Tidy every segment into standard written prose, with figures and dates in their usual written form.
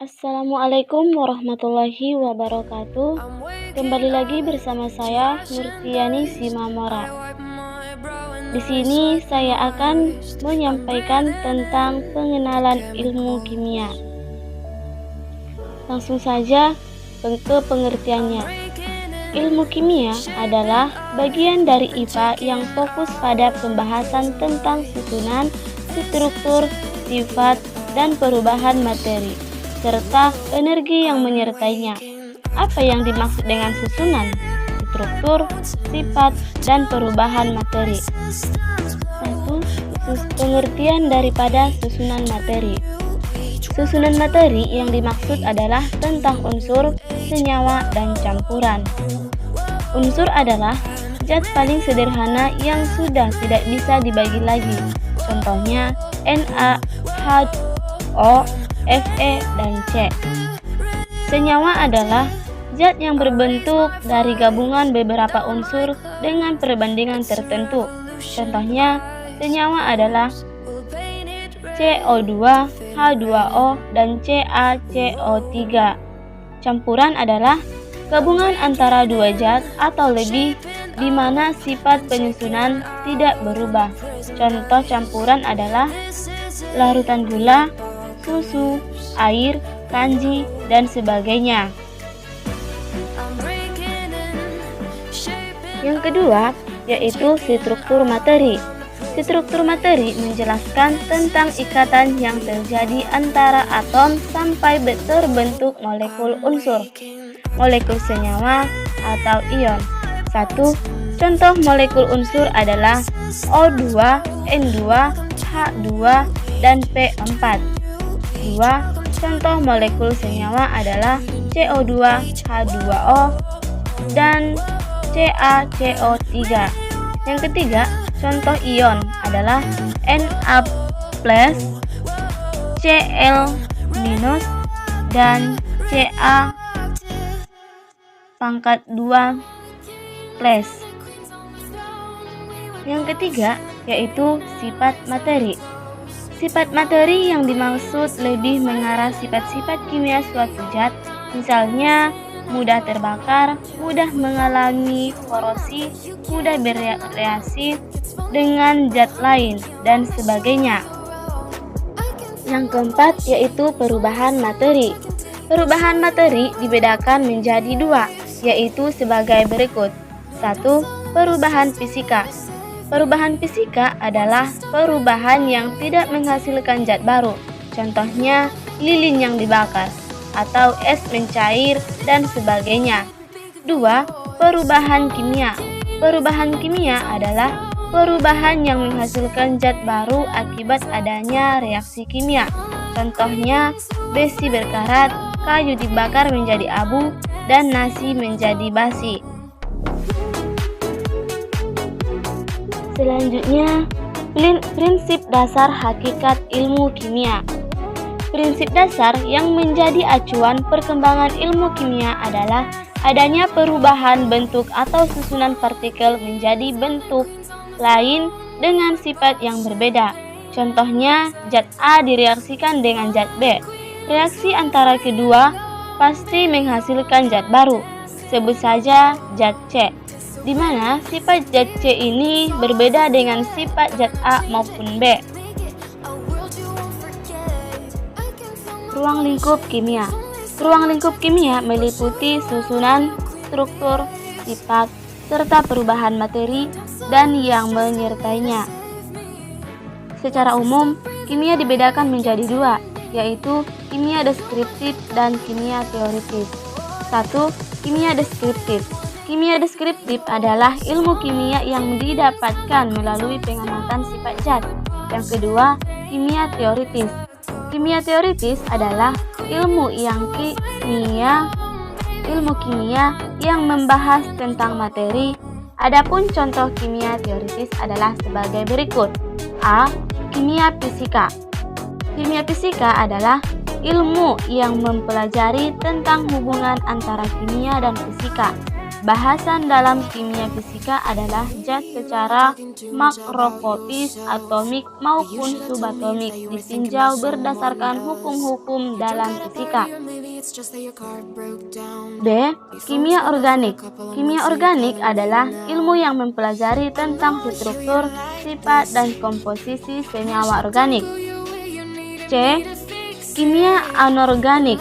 Assalamualaikum warahmatullahi wabarakatuh. Kembali lagi bersama saya Nurtiani Simamora. Di sini saya akan menyampaikan tentang pengenalan ilmu kimia. Langsung saja ke pengertiannya. Ilmu kimia adalah bagian dari IPA yang fokus pada pembahasan tentang susunan, struktur, sifat, dan perubahan materi, serta energi yang menyertainya. Apa yang dimaksud dengan susunan, struktur, sifat, dan perubahan materi? 1. Pengertian daripada susunan materi. Susunan materi yang dimaksud adalah tentang unsur, senyawa, dan campuran. Unsur adalah zat paling sederhana yang sudah tidak bisa dibagi lagi. Contohnya Na, H2O, Fe, dan C. Senyawa adalah zat yang berbentuk dari gabungan beberapa unsur dengan perbandingan tertentu. Contohnya, senyawa adalah CO2, H2O, dan CaCO3. Campuran adalah gabungan antara dua zat atau lebih di mana sifat penyusunan tidak berubah. Contoh campuran adalah larutan gula, susu, air, kanji, dan sebagainya. Yang kedua, yaitu struktur materi. Struktur materi menjelaskan tentang ikatan yang terjadi antara atom sampai terbentuk molekul unsur, molekul senyawa, atau ion. 1. Contoh molekul unsur adalah O2, N2, H2, dan P4. 2. Contoh molekul senyawa adalah CO2, H2O, dan CaCO3. Yang ketiga, contoh ion adalah Na+, Cl-, dan Ca⁻²+. Yang ketiga, yaitu sifat materi. Sifat materi yang dimaksud lebih mengarah sifat-sifat kimia suatu zat, misalnya mudah terbakar, mudah mengalami korosi, mudah bereaksi dengan zat lain, dan sebagainya. Yang keempat, yaitu perubahan materi. Perubahan materi dibedakan menjadi dua, yaitu sebagai berikut. 1. Perubahan fisika. Perubahan fisika adalah perubahan yang tidak menghasilkan zat baru. Contohnya, lilin yang dibakar, atau es mencair, dan sebagainya. 2. Perubahan kimia. Perubahan kimia adalah perubahan yang menghasilkan zat baru akibat adanya reaksi kimia. Contohnya, besi berkarat, kayu dibakar menjadi abu, dan nasi menjadi basi. Selanjutnya, prinsip dasar hakikat ilmu kimia. Prinsip dasar yang menjadi acuan perkembangan ilmu kimia adalah adanya perubahan bentuk atau susunan partikel menjadi bentuk lain dengan sifat yang berbeda. Contohnya, zat A direaksikan dengan zat B. Reaksi antara kedua pasti menghasilkan zat baru. Sebut saja zat C, di mana sifat zat C ini berbeda dengan sifat zat A maupun B. Ruang lingkup kimia. Ruang lingkup kimia meliputi susunan, struktur, sifat, serta perubahan materi dan yang menyertainya. Secara umum, kimia dibedakan menjadi dua, yaitu kimia deskriptif dan kimia teoritis. 1. Kimia deskriptif. Kimia deskriptif adalah ilmu kimia yang didapatkan melalui pengamatan sifat zat. Yang kedua, kimia teoritis. Kimia teoritis adalah ilmu kimia yang membahas tentang materi. Adapun contoh kimia teoritis adalah sebagai berikut. A. Kimia fisika. Kimia fisika adalah ilmu yang mempelajari tentang hubungan antara kimia dan fisika. Bahasan dalam kimia fisika adalah zat secara makroskopis, atomik maupun subatomik, ditinjau berdasarkan hukum-hukum dalam fisika. B. Kimia organik. Kimia organik adalah ilmu yang mempelajari tentang struktur, sifat, dan komposisi senyawa organik. C. Kimia anorganik.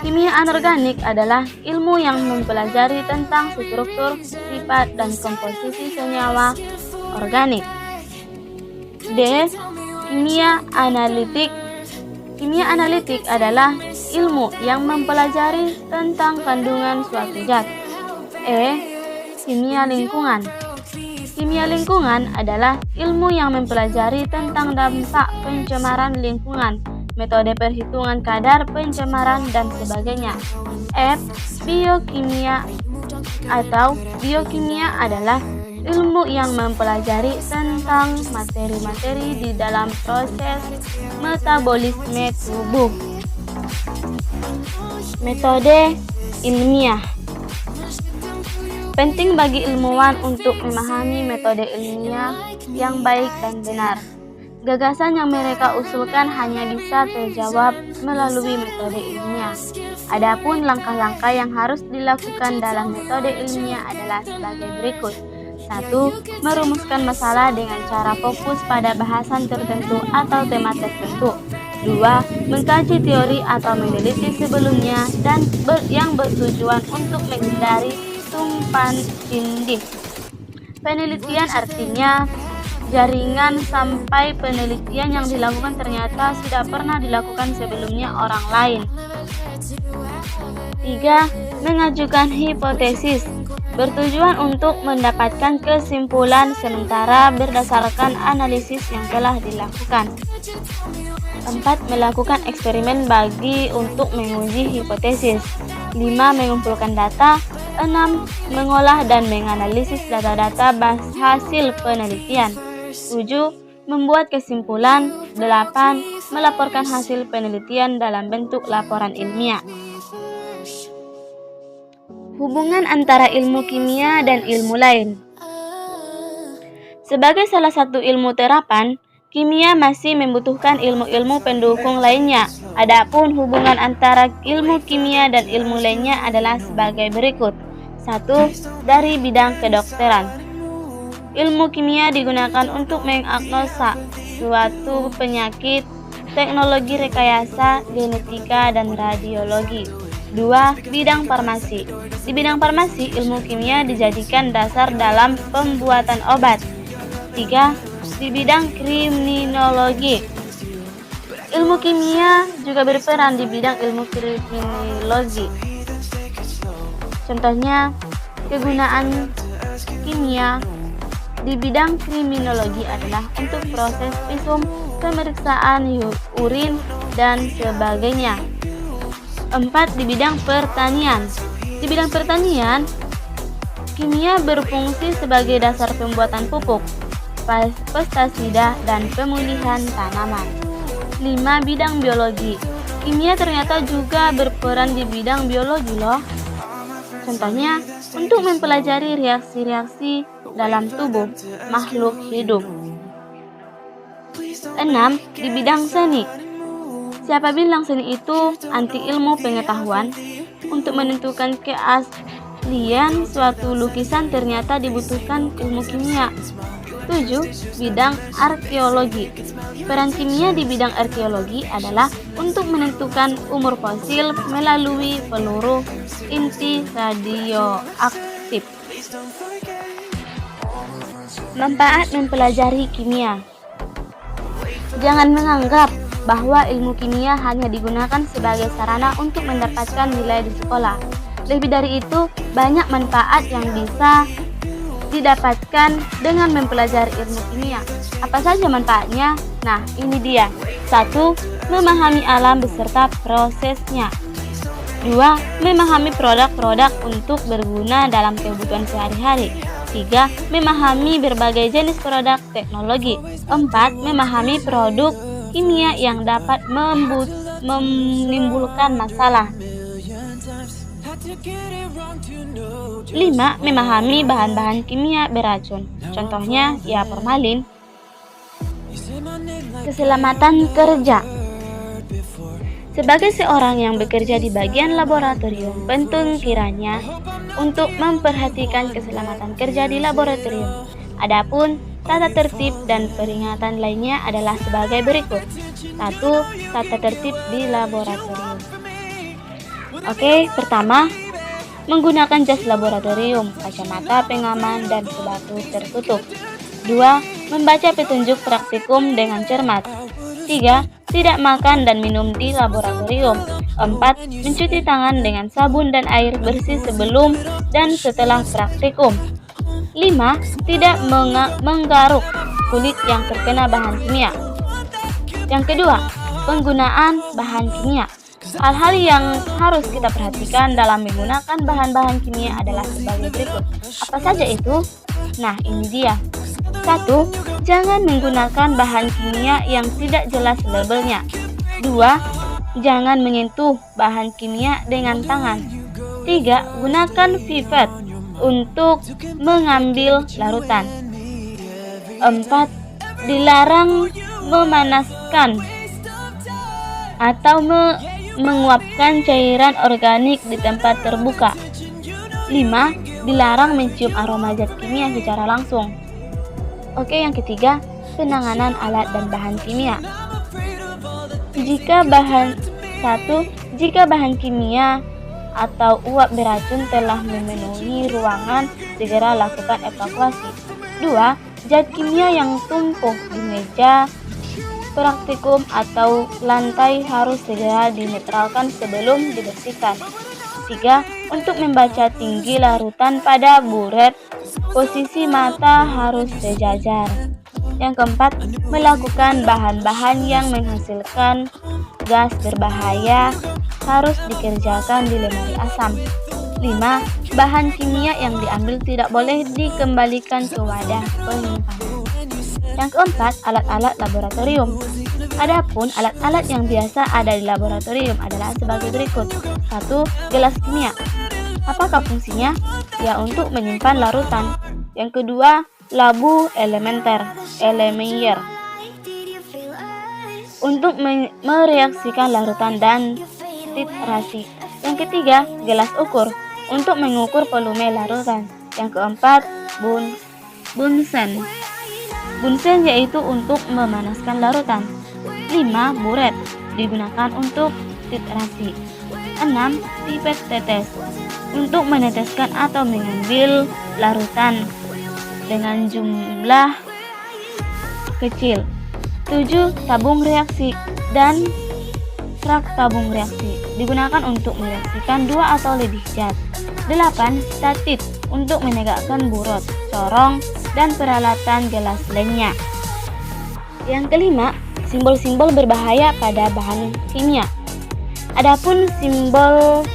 Kimia anorganik adalah ilmu yang mempelajari tentang struktur, sifat, dan komposisi senyawa organik. D. Kimia analitik. Kimia analitik adalah ilmu yang mempelajari tentang kandungan suatu zat. E. Kimia lingkungan. Kimia lingkungan adalah ilmu yang mempelajari tentang dampak pencemaran lingkungan, metode perhitungan kadar pencemaran, dan sebagainya. F. Biokimia atau biokimia adalah ilmu yang mempelajari tentang materi-materi di dalam proses metabolisme tubuh. Metode ilmiah. Penting bagi ilmuwan untuk memahami metode ilmiah yang baik dan benar. Gagasan yang mereka usulkan hanya bisa terjawab melalui metode ilmiah. Adapun langkah-langkah yang harus dilakukan dalam metode ilmiah adalah sebagai berikut. 1. Merumuskan masalah dengan cara fokus pada bahasan tertentu atau tema tertentu. 2. Mengkaji teori atau meneliti sebelumnya dan yang bertujuan untuk menghindari tumpang tindih. Penelitian artinya jaringan sampai penelitian yang dilakukan ternyata sudah pernah dilakukan sebelumnya orang lain. 3. Mengajukan hipotesis, bertujuan untuk mendapatkan kesimpulan sementara berdasarkan analisis yang telah dilakukan. 4. Melakukan eksperimen bagi untuk menguji hipotesis. 5. Mengumpulkan data. 6. Mengolah dan menganalisis data-data hasil penelitian. 7. Membuat kesimpulan. 8. Melaporkan hasil penelitian dalam bentuk laporan ilmiah. Hubungan antara ilmu kimia dan ilmu lain. Sebagai salah satu ilmu terapan, kimia masih membutuhkan ilmu-ilmu pendukung lainnya. Adapun hubungan antara ilmu kimia dan ilmu lainnya adalah sebagai berikut. 1. Dari bidang kedokteran. Ilmu kimia digunakan untuk mengdiagnosa suatu penyakit, teknologi rekayasa, genetika, dan radiologi. 2. Bidang farmasi. Di bidang farmasi, ilmu kimia dijadikan dasar dalam pembuatan obat. 3. Di bidang kriminologi. Ilmu kimia juga berperan di bidang ilmu kriminologi. Contohnya, kegunaan kimia di bidang kriminologi adalah untuk proses visum, pemeriksaan urin, dan sebagainya. 4. Di bidang pertanian. Di bidang pertanian, kimia berfungsi sebagai dasar pembuatan pupuk, pestisida, dan pemulihan tanaman. 5. Bidang biologi. Kimia ternyata juga berperan di bidang biologi loh. Contohnya, untuk mempelajari reaksi-reaksi dalam tubuh makhluk hidup. 6. Di bidang seni. Siapa bilang seni itu anti ilmu pengetahuan? Untuk menentukan keaslian suatu lukisan ternyata dibutuhkan ilmu kimia. 7. Bidang arkeologi. Peran kimia di bidang arkeologi adalah untuk menentukan umur fosil melalui peluru inti radioaktif. Manfaat mempelajari kimia. Jangan menganggap bahwa ilmu kimia hanya digunakan sebagai sarana untuk mendapatkan nilai di sekolah. Lebih dari itu, banyak manfaat yang bisa didapatkan dengan mempelajari ilmu kimia. Apa saja manfaatnya? Nah, ini dia. 1. Memahami alam beserta prosesnya. 2. Memahami produk-produk untuk berguna dalam kebutuhan sehari-hari. 3. Memahami berbagai jenis produk teknologi. 4. Memahami produk kimia yang dapat menimbulkan masalah. 5. Memahami bahan-bahan kimia beracun. Contohnya, ya formalin. Keselamatan kerja. Sebagai seorang yang bekerja di bagian laboratorium, penting kiranya untuk memperhatikan keselamatan kerja di laboratorium. Adapun tata tertib dan peringatan lainnya adalah sebagai berikut. 1. Tata tertib di laboratorium. Oke, pertama, menggunakan jas laboratorium, kacamata pengaman, dan sepatu tertutup. 2. Membaca petunjuk praktikum dengan cermat. 3. Tidak makan dan minum di laboratorium. 4. Mencuci tangan dengan sabun dan air bersih sebelum dan setelah praktikum. 5. Tidak menggaruk kulit yang terkena bahan kimia. Yang kedua, penggunaan bahan kimia. Hal-hal yang harus kita perhatikan dalam menggunakan bahan-bahan kimia adalah sebagai berikut. Apa saja itu? Nah, ini dia. 1. Jangan menggunakan bahan kimia yang tidak jelas labelnya. 2. Jangan menyentuh bahan kimia dengan tangan. 3. Gunakan pipet untuk mengambil larutan. 4. Dilarang memanaskan atau menguapkan cairan organik di tempat terbuka. 5. Dilarang mencium aroma zat kimia secara langsung. Oke, yang ketiga, penanganan alat dan bahan kimia. Jika bahan kimia atau uap beracun telah memenuhi ruangan, segera lakukan evakuasi. 2. Zat kimia yang tumpuk di meja praktikum atau lantai harus segera dinetralkan sebelum dibersihkan. 3. Untuk membaca tinggi larutan pada buret, posisi mata harus sejajar. Yang keempat, melakukan bahan-bahan yang menghasilkan gas berbahaya harus dikerjakan di lemari asam. 5. Bahan kimia yang diambil tidak boleh dikembalikan ke wadah penyimpanan. Yang keempat, alat-alat laboratorium. Adapun alat-alat yang biasa ada di laboratorium adalah sebagai berikut. 1. Gelas kimia. Apakah fungsinya? Ya, untuk menyimpan larutan. Yang kedua, labu elementer, untuk mereaksikan larutan dan titrasi. Yang ketiga, gelas ukur, untuk mengukur volume larutan. Yang keempat, bunsen. Bunsen yaitu untuk memanaskan larutan. 5. Buret, digunakan untuk titrasi. 6. Pipet tetes, untuk meneteskan atau mengambil larutan dengan jumlah kecil. 7. Tabung reaksi dan rak tabung reaksi, digunakan untuk mereaksikan 2 atau lebih zat. 8. Statit, untuk menegakkan burot, corong, dan peralatan gelas lainnya. Yang kelima, simbol-simbol berbahaya pada bahan kimia. Adapun simbol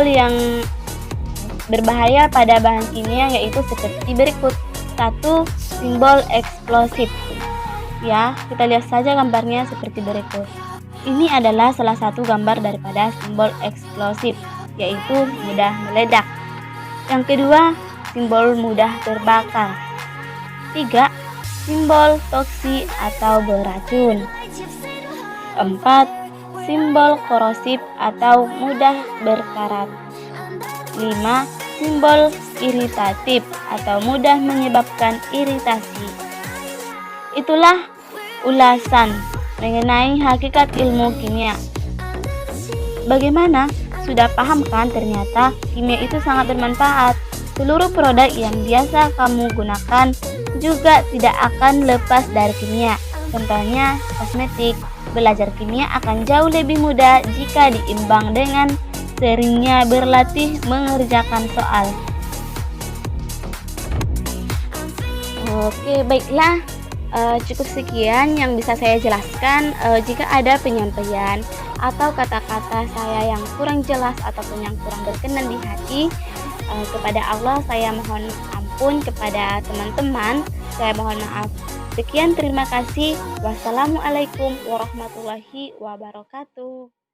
yang berbahaya pada bahan kimia yaitu seperti berikut. 1. Simbol eksplosif. Ya, kita lihat saja gambarnya seperti berikut. Ini adalah salah satu gambar daripada simbol eksplosif, yaitu mudah meledak. Yang kedua, simbol mudah terbakar. 3. Simbol toksi atau beracun. 4. Simbol korosif atau mudah berkarat. 5. Simbol iritatif atau mudah menyebabkan iritasi. Itulah ulasan mengenai hakikat ilmu kimia. Bagaimana? Sudah paham kan ternyata kimia itu sangat bermanfaat. Seluruh produk yang biasa kamu gunakan juga tidak akan lepas dari kimia. Contohnya kosmetik. Belajar kimia akan jauh lebih mudah jika diimbang dengan seringnya berlatih mengerjakan soal. Oke, baiklah. Cukup sekian yang bisa saya jelaskan. Jika ada penyampaian atau kata-kata saya yang kurang jelas ataupun yang kurang berkenan di hati, kepada Allah saya mohon ampun, kepada teman-teman saya mohon maaf. Sekian, terima kasih. Wassalamualaikum warahmatullahi wabarakatuh.